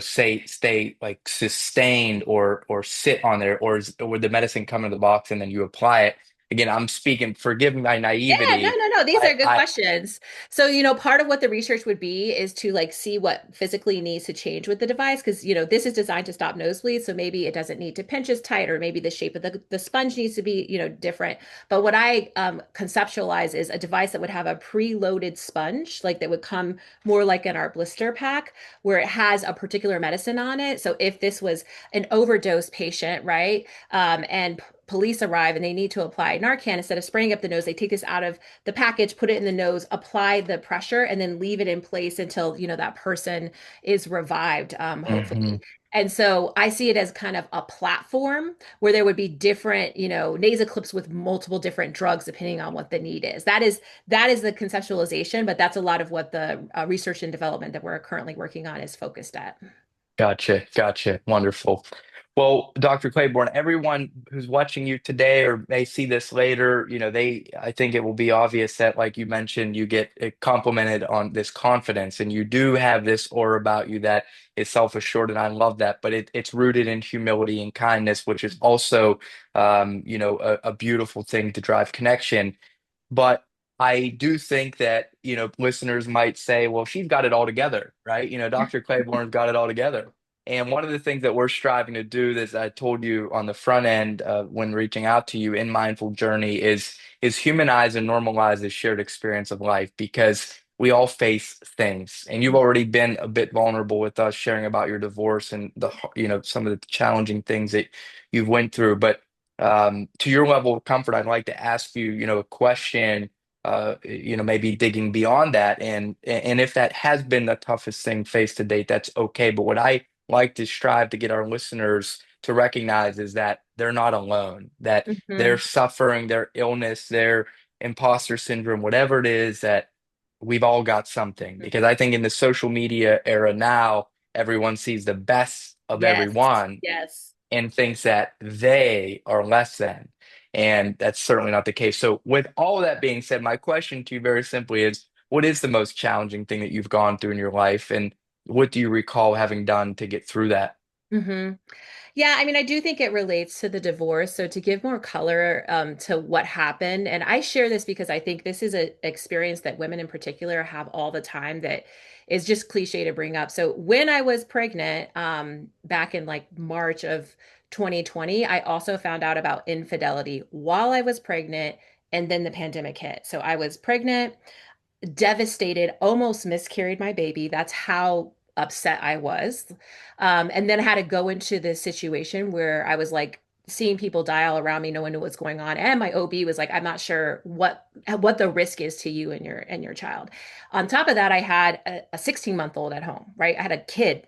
say stay like sustained or sit on there, or would the medicine come in the box and then you apply it? again, I'm speaking, forgive my Yeah, no, naivety. no, no. These I, are good I, questions. So, part of what the research would be is to like see what physically needs to change with the device because, this is designed to stop nosebleeds. So maybe it doesn't need to pinch as tight, or maybe the shape of the sponge needs to be, different. But what I conceptualize is a device that would have a preloaded sponge, like that would come more like in our blister pack, where it has a particular medicine on it. So if this was an overdose patient, right? And police arrive and they need to apply Narcan instead of spraying up the nose. They take this out of the package, put it in the nose, apply the pressure, and then leave it in place until that person is revived, hopefully. Mhm. And so I see it as kind of a platform where there would be different, NasaClips with multiple different drugs depending on what the need is. That is the conceptualization, but that's a lot of what the research and development that we're currently working on is focused at. Gotcha. Gotcha. Wonderful. Well, Dr. Claiborne, everyone who's watching you today or may see this later, I think it will be obvious that, like you mentioned, you get complimented on this confidence and you do have this aura about you that is self-assured. And I love that, but it's rooted in humility and kindness, which is also, a beautiful thing to drive connection. But I do think that, listeners might say, well, she's got it all together, right? Dr. Claiborne's got it all together. And one of the things that we're striving to do, as I told you on the front end when reaching out to you in Mindful Journey, is humanize and normalize the shared experience of life because we all face things. And you've already been a bit vulnerable with us sharing about your divorce and some of the challenging things that you've went through. But to your level of comfort, I'd like to ask you, a question, maybe digging beyond that. And if that has been the toughest thing faced to date, that's okay. But what I like to strive to get our listeners to recognize is that they're not alone, that Mhm. their suffering, their illness, their imposter syndrome, whatever it is, that we've all got something. Because I think in the social media era now, everyone sees the best of Yes. everyone Yes. and thinks that they are less than. And that's certainly not the case. So, with all of that being said, my question to you very simply is what is the most challenging thing that you've gone through in your life? And what do you recall having done to get through that? hmm Yeah, I mean, I do think it relates to the divorce. So to give more color to what happened, and I share this because I think this is an experience that women in particular have all the time that is just cliche to bring up. So when I was pregnant, back in like March of 2020, I also found out about infidelity while I was pregnant, and then the pandemic hit. So I was pregnant, devastated, almost miscarried my baby. That's how upset I was. And then I had to go into this situation where I was like seeing people die all around me, no one knew what's going on. And my OB was like, I'm not sure what the risk is to you and your child. On top of that, I had a 16-month-old at home, right? I had a kid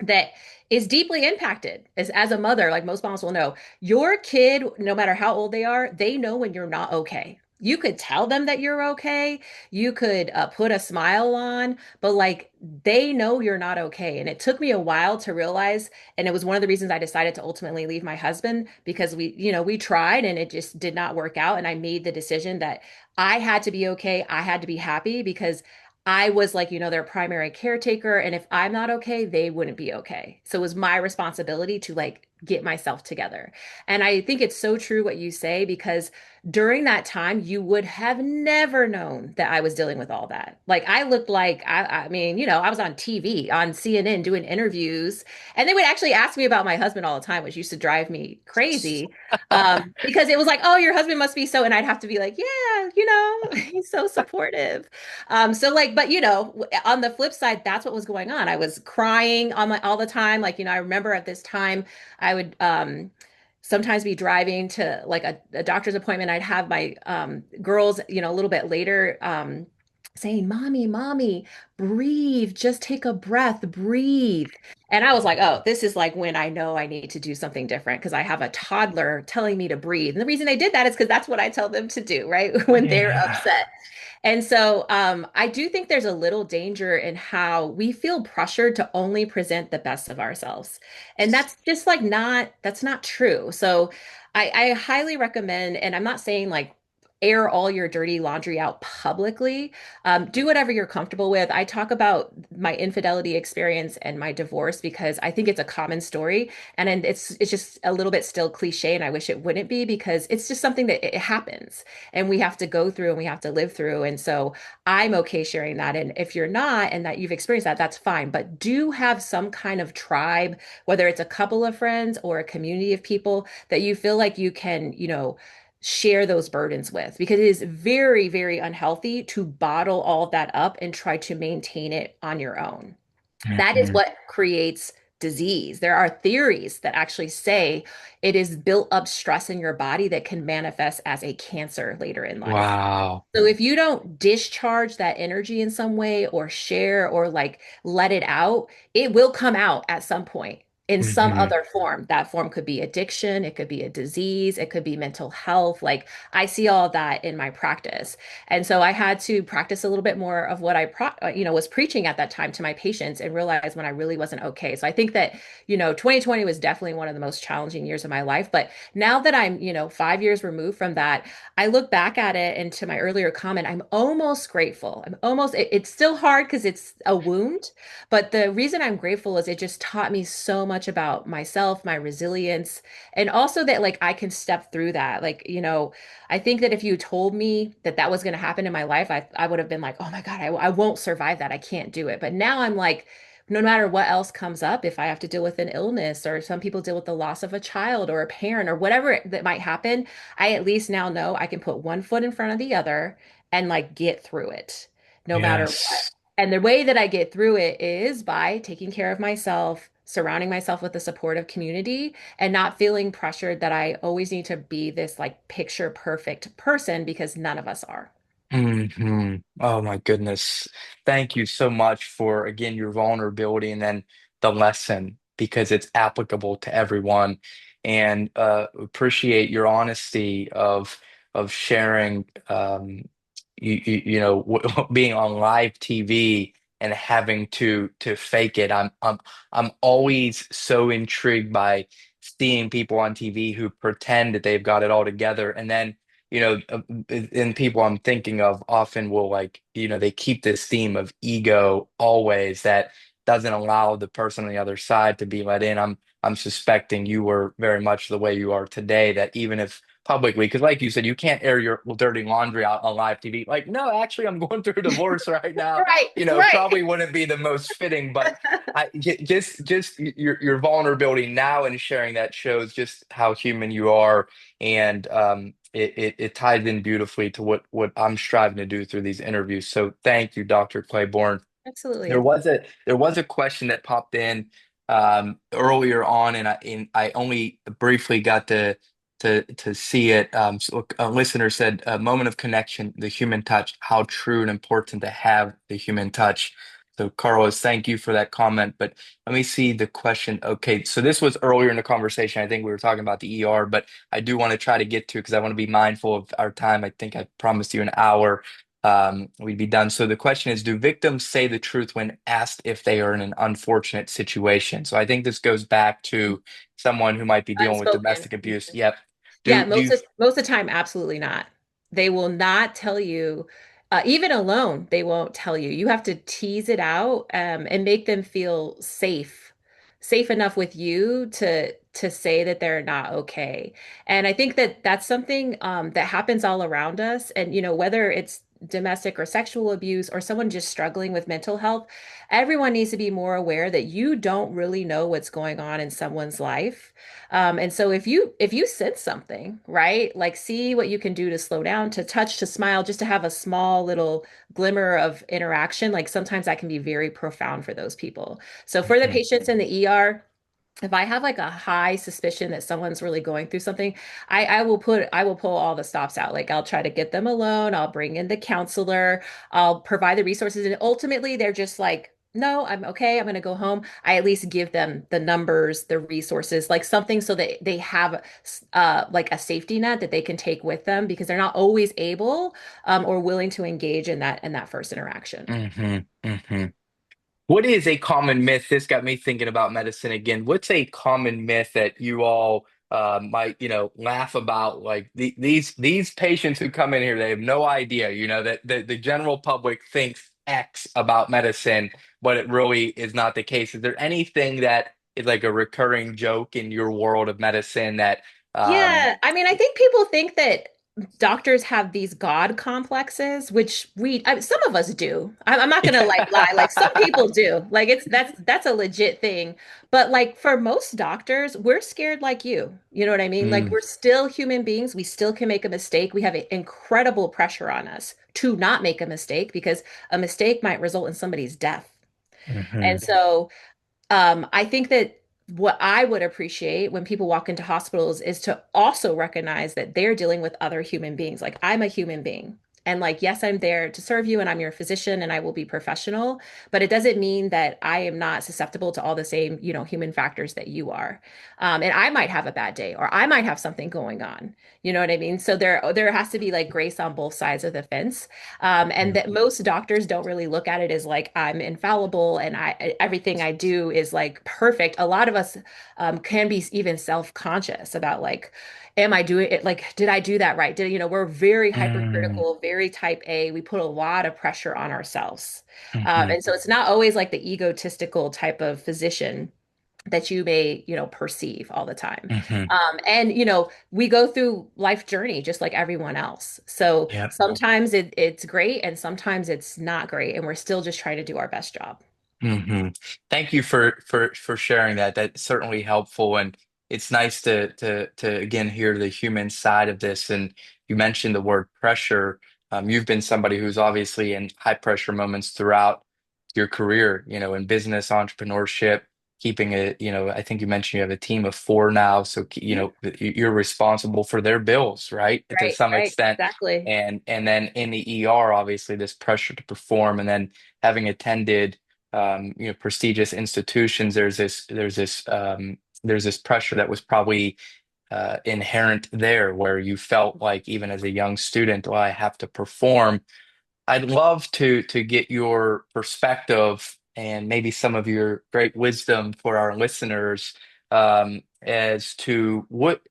that is deeply impacted as a mother, like most moms will know. Your kid, no matter how old they are, they know when you're not okay. You could tell them that you're okay. You could put a smile on, but like they know you're not okay. And it took me a while to realize. And it was one of the reasons I decided to ultimately leave my husband because we tried and it just did not work out. And I made the decision that I had to be okay. I had to be happy because I was like, their primary caretaker. And if I'm not okay, they wouldn't be okay. So it was my responsibility to like get myself together. And I think it's so true what you say because during that time, you would have never known that I was dealing with all that. Like I looked like, I mean, I was on TV, on CNN doing interviews, and they would actually ask me about my husband all the time, which used to drive me crazy. Because it was like, oh, your husband must be so, and I'd have to be like, yeah, he's so supportive. So like, but on the flip side, that's what was going on. I was crying on my all the time. Like, I remember at this time I would sometimes be driving to like a doctor's appointment. I'd have my girls, a little bit later saying, Mommy, Mommy, breathe, just take a breath, breathe. And I was like, oh, this is like when I know I need to do something different because I have a toddler telling me to breathe. And the reason they did that is because that's what I tell them to do, right? When they're Yeah. upset. And so I do think there's a little danger in how we feel pressured to only present the best of ourselves. And that's just like that's not true. So I highly recommend, and I'm not saying like air all your dirty laundry out publicly. Do whatever you're comfortable with. I talk about my infidelity experience and my divorce because I think it's a common story, and then it's just a little bit still cliche, and I wish it wouldn't be because it's just something that it happens, and we have to go through and we have to live through. And so I'm okay sharing that. And if you're not, and that you've experienced that, that's fine. But do have some kind of tribe, whether it's a couple of friends or a community of people that you feel like you can, share those burdens with, because it is very, very unhealthy to bottle all of that up and try to maintain it on your own. That is Mhm. what creates disease. There are theories that actually say it is built up stress in your body that can manifest as a cancer later in life. Wow. So if you don't discharge that energy in some way or share or like let it out, it will come out at some point in some Hmm. other form. That form could be addiction, it could be a disease, it could be mental health. Like I see all that in my practice. And so I had to practice a little bit more of what was preaching at that time to my patients and realize when I really wasn't okay. So I think that, 2020 was definitely one of the most challenging years of my life, but now that I'm, 5 years removed from that, I look back at it, and to my earlier comment, I'm almost grateful. It's still hard because it's a wound, but the reason I'm grateful is it just taught me so much about myself, my resilience, and also that like I can step through that. Like, I think that if you told me that that was going to happen in my life, I would have been like, oh my God, I won't survive that. I can't do it. But now I'm like, no matter what else comes up, if I have to deal with an illness, or some people deal with the loss of a child or a parent or whatever that might happen, I at least now know I can put one foot in front of the other and like get through it no matter what. Yes. And the way that I get through it is by taking care of myself, surrounding myself with a supportive community, and not feeling pressured that I always need to be this like picture perfect person, because none of us are. Oh my goodness. Thank you so much for again your vulnerability and then the lesson because it's applicable to everyone. And appreciate your honesty of sharing being on live TV and having to fake it. I'm always so intrigued by seeing people on TV who pretend that they've got it all together and then and people I'm thinking of often will like, they keep this theme of ego always that doesn't allow the person on the other side to be let in. I'm suspecting you were very much the way you are today, that even if publicly, because like you said, you can't air your dirty laundry out on live TV. Like, no, actually, I'm going through a divorce right now. Right, Probably right. wouldn't be the most fitting, but just your vulnerability now and sharing that shows just how human you are and it ties in beautifully to what I'm striving to do through these interviews. So thank you, Dr. Claiborne. There Absolutely. was a question that popped in earlier on, and I only briefly got to see it. So a listener said, "A moment of connection, the human touch. How true and important to have the human touch." So, Carlos, thank you for that comment. But let me see the question. Okay, so this was earlier in the conversation. I think we were talking about the ER, but I do want to try to get to because I want to be mindful of our time. I think I promised you an hour we'd be done. So the question is, do victims say the truth when asked if they are in an unfortunate situation? So I think this goes back to someone who might be dealing with Unspoken. domestic abuse. Yep. Yeah, Do you? most of the time, absolutely not. They will not tell you, even alone, they won't tell you. You have to tease it out, and make them feel safe enough with you to say that they're not okay. And I think that that's something that happens all around us. And whether it's domestic or sexual abuse or someone just struggling with mental health, everyone needs to be more aware that you don't really know what's going on in someone's life. And so if you sense something, right, like see what you can do to slow down, to touch, to smile, just to have a small little glimmer of interaction, like sometimes that can be very profound for those people. So for the Mhm. patients in the ER, if I have like a high suspicion that someone's really going through something, I will pull all the stops out. Like I'll try to get them alone, I'll bring in the counselor, I'll provide the resources, and ultimately they're just like, no, I'm okay. I'm going to go home. I at least give them the numbers, the resources, like something so that they have like a safety net that they can take with them, because they're not always able or willing to engage in that first interaction. Hmm. What is a common myth? This got me thinking about medicine again. What's a common myth that you all might, laugh about like these patients who come in here, they have no idea, that the general public thinks X about medicine, but it really is not the case. Is there anything that is like a recurring joke in your world of medicine that um Yeah, I mean, I think people think that doctors have these God complexes, which some of us do. I'm not gonna like lie, like some people do. Like that's a legit thing. But like for most doctors, we're scared like you. You know what I mean? Like Mm, we're still human beings. We still can make a mistake. We have incredible pressure on us to not make a mistake because a mistake might result in somebody's death. And mhm, so I think that what I would appreciate when people walk into hospitals is to also recognize that they're dealing with other human beings. Like I'm a human being. And like, yes, I'm there to serve you and I'm your physician and I will be professional, but it doesn't mean that I am not susceptible to all the same, human factors that you are. And I might have a bad day or I might have something going on. You know what I mean? So there has to be like grace on both sides of the fence. And that most doctors don't really look at it as like I'm infallible and everything I do is like perfect. A lot of us can be even self-conscious about like, am I doing it? Like, did I do that right? We're very mm, hypercritical, very type A. We put a lot of pressure on ourselves. mhm, And so it's not always like the egotistical type of physician that you may, perceive all the time. mhm. And we go through life journey just like everyone else. So Yep. sometimes it's great and sometimes it's not great, and we're still just trying to do our best job. hmm Thank you for sharing that. That's certainly helpful, and it's nice to again hear the human side of this. And you mentioned the word pressure. You've been somebody who's obviously in high pressure moments throughout your career. In business, entrepreneurship, keeping it. I think you mentioned you have a team of four now, so Mhm. you're responsible for their bills, right, to Right, some right, extent. exactly. And then in the ER, obviously, this pressure to perform, and then having attended prestigious institutions, there's this pressure that was probably inherent there, where you felt like even as a young student, well, I have to perform. I'd love to get your perspective and maybe some of your great wisdom for our listeners as to what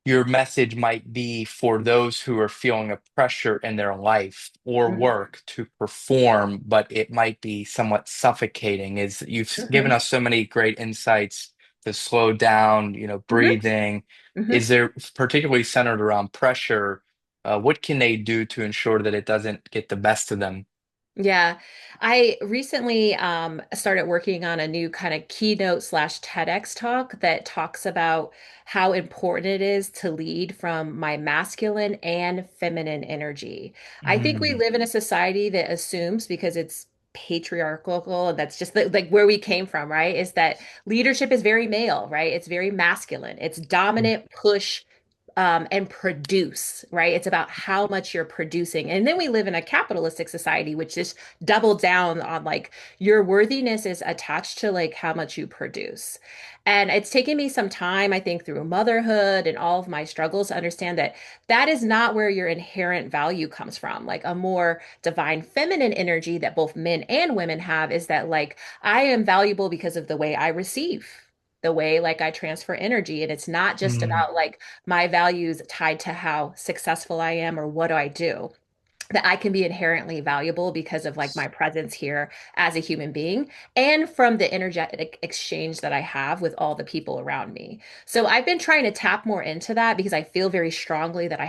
your message might be for those who are feeling a pressure in their life or Hmm. work to perform, but it might be somewhat suffocating. Is You've given Hmm. us so many great insights to slow down, Hmm. breathing. Is Hmm. there particularly centered around pressure? What can they do to ensure that it doesn't get the best of them? Yeah, I recently started working on a new kind of keynote slash TEDx talk that talks about how important it is to lead from my masculine and feminine energy. I think we Mm, live in a society that assumes because it's patriarchal, and that's just like where we came from, right? Is that leadership is very male, right? It's very masculine. It's dominant, push, and produce, right? It's about how much you're producing. And then we live in a capitalistic society, which just double down on like your worthiness is attached to like how much you produce. And it's taken me some time, I think, through motherhood and all of my struggles to understand that that is not where your inherent value comes from. Like a more divine feminine energy that both men and women have is that like I am valuable because of the way I receive. The way like I transfer energy. And it's not just mm, about like my values tied to how successful I am or what do I do, that I can be inherently valuable because of like my presence here as a human being and from the energetic exchange that I have with all the people around me. So I've been trying to tap more into that because I feel very strongly that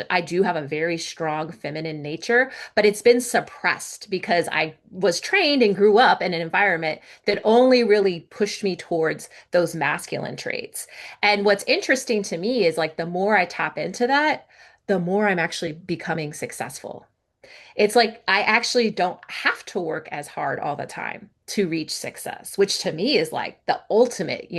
I do have a very strong feminine nature, but it's been suppressed because I was trained and grew up in an environment that only really pushed me towards those masculine traits. And what's interesting to me is like the more I tap into that, the more I'm actually becoming successful. It's like I actually don't have to work as hard all the time to reach success, which to me is like the ultimate,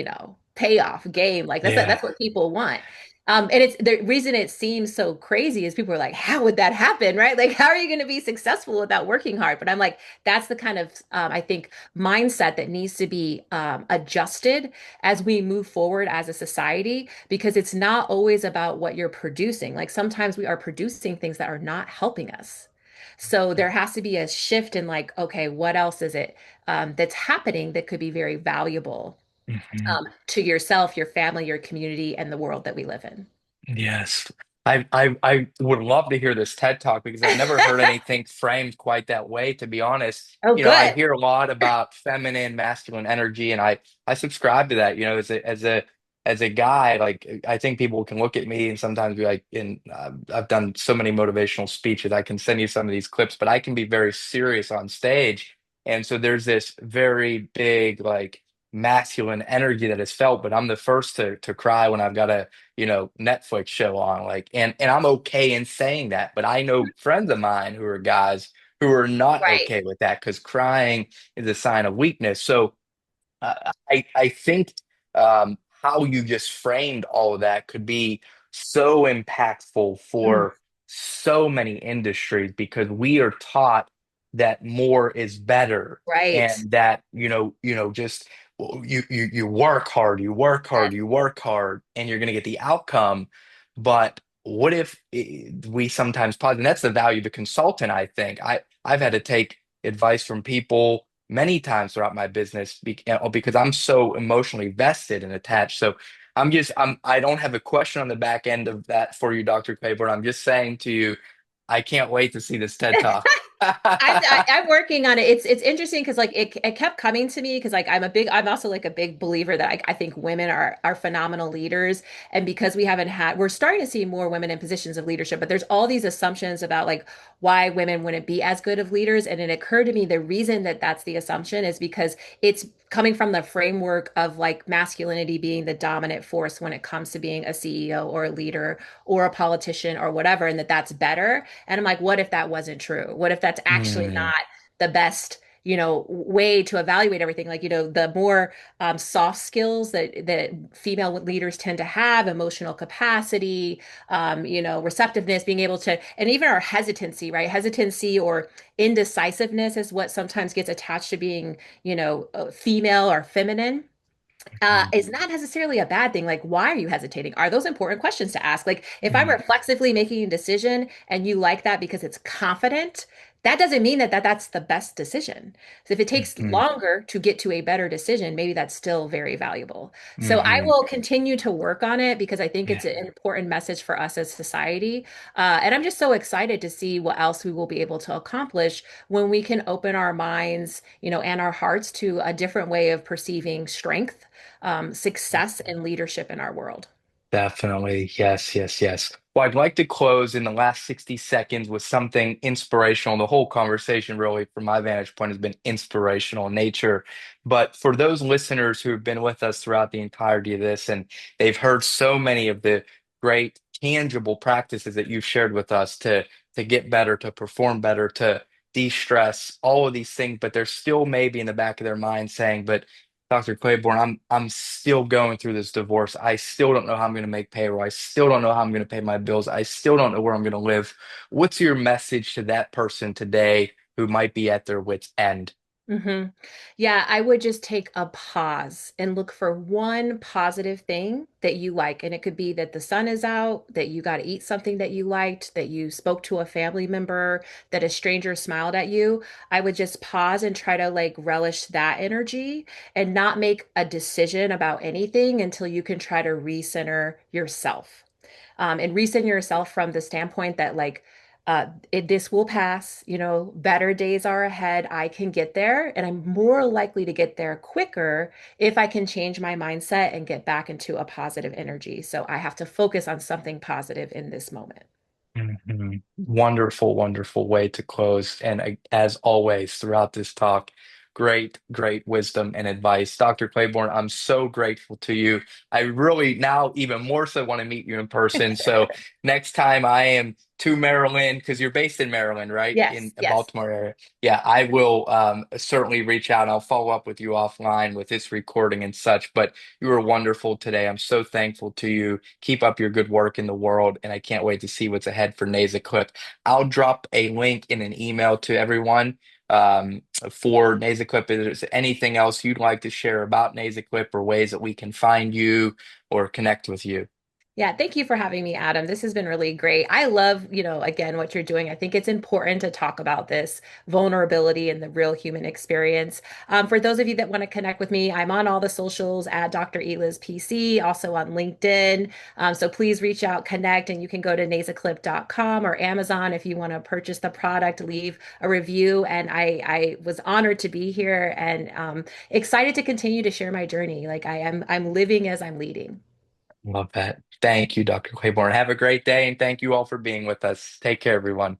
payoff game. Like yeah. that's what people want. And it's the reason it seems so crazy is people are like, how would that happen? Right? Like, how are you going to be successful without working hard? But I'm like, that's the kind of, I think, mindset that needs to be adjusted as we move forward as a society, because it's not always about what you're producing. Like, sometimes we are producing things that are not helping us. So there has to be a shift in like, okay, what else is it that's happening that could be very valuable? Mhm. to yourself, your family, your community, and the world that we live in. Yes. I would love to hear this TED Talk because I've never heard anything framed quite that way, to be honest. Oh, I good. hear a lot about feminine, masculine energy, and I subscribe to that. As a guy, like I think people can look at me and sometimes be like, and I've done so many motivational speeches. I can send you some of these clips, but I can be very serious on stage. And so there's this very big, like masculine energy that is felt, but I'm the first to cry when I've got a Netflix show on, like, and I'm okay in saying that, but I know friends of mine who are guys who are not Right. okay with that because crying is a sign of weakness. So I think how you just framed all of that could be so impactful Mm, for so many industries because we are taught that more is better right. and that just you work hard, you work hard, Yes. you work hard, and you're going to get the outcome. But what if we sometimes pause? And that's the value of the consultant, I think. I've had to take advice from people many times throughout my business because I'm so emotionally vested and attached. So I don't have a question on the back end of that for you, Dr. Clayborne. I'm just saying to you, I can't wait to see this TED Talk. I'm working on it. It's interesting because like it kept coming to me because like I'm also like a big believer that I think women are phenomenal leaders, and because we're starting to see more women in positions of leadership, but there's all these assumptions about like why women wouldn't be as good of leaders, and it occurred to me the reason that that's the assumption is because it's coming from the framework of like masculinity being the dominant force when it comes to being a CEO or a leader or a politician or whatever, and that's better. And I'm like, what if that wasn't true? What if that's actually Mm, not the best, way to evaluate everything? Like, the more soft skills that female leaders tend to have, emotional capacity, receptiveness, being able to, and even our hesitancy, right? Hesitancy or indecisiveness is what sometimes gets attached to being, female or feminine mm, is not necessarily a bad thing. Like, why are you hesitating? Are those important questions to ask? Like, if I'm mm, reflexively making a decision and you like that because it's confident, that doesn't mean that's the best decision. So if it takes mm, longer to get to a better decision, maybe that's still very valuable. So I mm, will continue to work on it because I think yeah, it's an important message for us as society. And I'm just so excited to see what else we will be able to accomplish when we can open our minds, and our hearts to a different way of perceiving strength, success and leadership in our world. definitely. Yes, yes, yes. Well, I'd like to close in the last 60 seconds with something inspirational. The whole conversation, really, from my vantage point, has been inspirational in nature. But for those listeners who have been with us throughout the entirety of this, and they've heard so many of the great tangible practices that you've shared with us to get better, to perform better, to de-stress, all of these things, but they're still maybe in the back of their mind saying, but Dr. Claiborne, I'm still going through this divorce. I still don't know how I'm going to make payroll. I still don't know how I'm going to pay my bills. I still don't know where I'm going to live. What's your message to that person today who might be at their wit's end? hmm Yeah, I would just take a pause and look for one positive thing that you like. And it could be that the sun is out, that you got to eat something that you liked, that you spoke to a family member, that a stranger smiled at you. I would just pause and try to like relish that energy and not make a decision about anything until you can try to recenter yourself. And recenter yourself from the standpoint that like this will pass, better days are ahead. I can get there, and I'm more likely to get there quicker if I can change my mindset and get back into a positive energy. So I have to focus on something positive in this moment. Mhm. Wonderful, wonderful way to close. And as always, throughout this talk, great, great wisdom and advice. Dr. Claiborne, I'm so grateful to you. I really now even more so want to meet you in person. So next time I am to Maryland, because you're based in Maryland, right? In Yes, the yes. Baltimore area. Yeah, I will certainly reach out. I'll follow up with you offline with this recording and such. But you were wonderful today. I'm so thankful to you. Keep up your good work in the world, and I can't wait to see what's ahead for NasaClip. I'll drop a link in an email to everyone for NasaClip. Is there anything else you'd like to share about NasaClip or ways that we can find you or connect with you? Yeah, thank you for having me, Adam. This has been really great. I love, again, what you're doing. I think it's important to talk about this vulnerability and the real human experience. For those of you that want to connect with me, I'm on all the socials at Dr. Eliz PC, also on LinkedIn. So please reach out, connect, and you can go to nasaclip.com or Amazon if you want to purchase the product, leave a review. And I was honored to be here and excited to continue to share my journey. Like I'm living as I'm leading. Love that. Thank you, Dr. Clayborne. Have a great day, and thank you all for being with us. Take care, everyone.